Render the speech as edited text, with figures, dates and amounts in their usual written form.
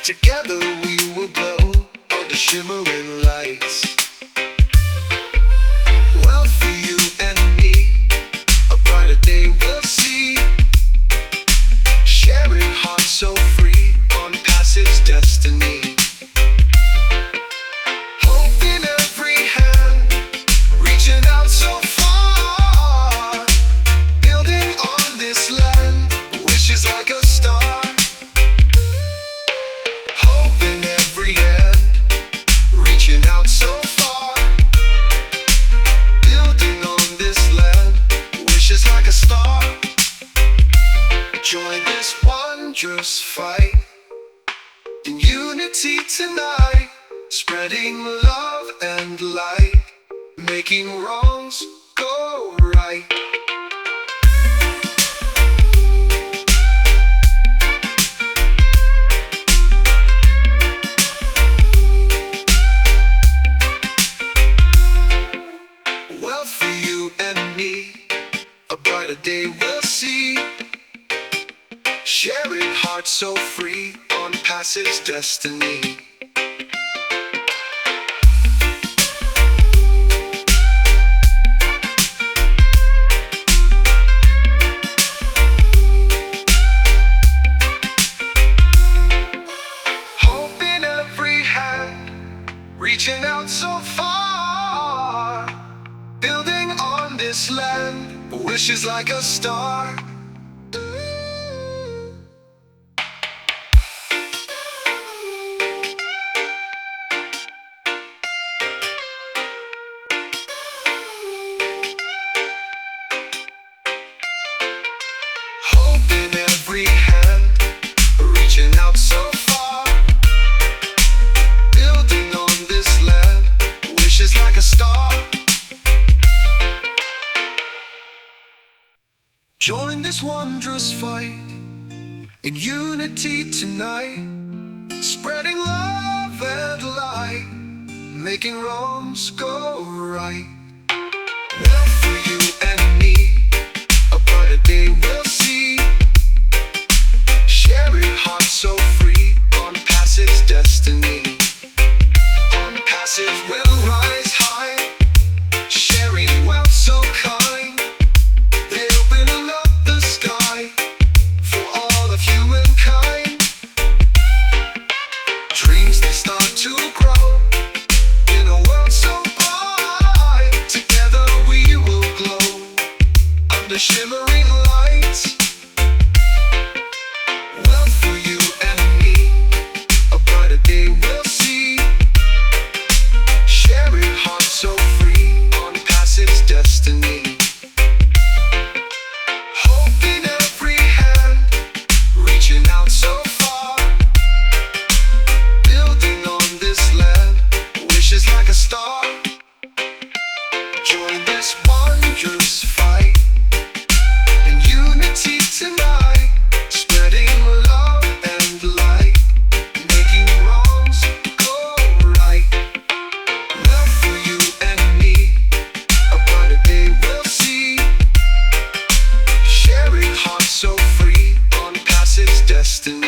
Together we will glow under shimmering lights. Well, for you and me, a brighter day we'll see. Sharing hearts so free, Onpassive's destiny. Hope in every hand, reaching out so far. Building on this land, wishes like a star. Hope in every hand, reaching out so far. Building on this land, wishes like a star. Join this wondrous fight in unity tonight, spreading love and light, making wrongs go right. Well, for you and me, a brighter day we'll see. Sharing hearts so free, Onpassive's destiny. Hope in every hand, reaching out so far. Building on this land, wishes like a star. Hope in every hand, reaching out so far. Building on this land, wishes like a star. Join this wondrous fight in unity tonight, spreading love and light, making wrongs go right. Well, for you and me, a brighter day we'll see. Sharing hearts so free, Onpassive's destiny. Onpassive will rise high, sharing wealth so kind. They open up the sky for all of humankind. Dreams they start to grow in a world so bright. Together we will glow under shimmering lights. Well, for you and me, a brighter day we'll see. Sharing hearts so free, Onpassive's destiny. Hope in every hand, reaching out so far. Building on this land, wishes like a star. Join this wondrous fight in unity tonight, spreading love and light, making wrongs go right. Well, for you and me, a brighter day we'll see. Sharing hearts so free, Onpassive's destiny.